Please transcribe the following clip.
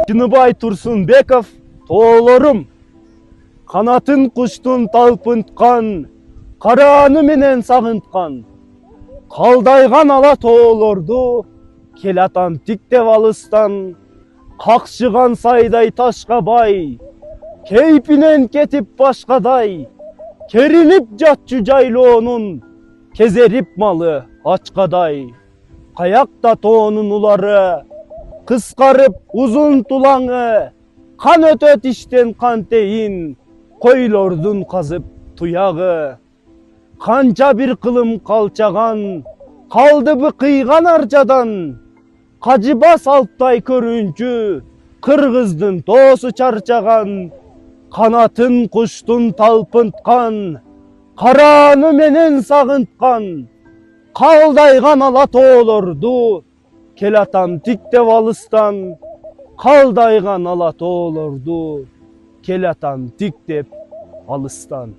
Чыныбай Турсунбеков, тоолорум, канатын куштун талпынткан, карааны менен сагынткан, калдайган ала тоолорду келатам тиктеп алыстан, какшыган сайдай ташка бай, кейпинен кетип башкадай, керилип жатчу жайлоонун, кезерип малы ачкадай. Каякта тоонун улары, кыскарып узун тулаңы, кан өтөт иштен кантейин, койлордун казып туягы. Канча бир кылым калчаган, калды быкыйган аржадан, кажыбас алптай көрүнчү, кыргыздын тоосу чарчаган, канатын куштун талпынткан, карааны менен сагынткан, калдайган ала тоолорду келатам тиктеп алыстан, калдайган ала тоолорду келатам тиктеп алыстан.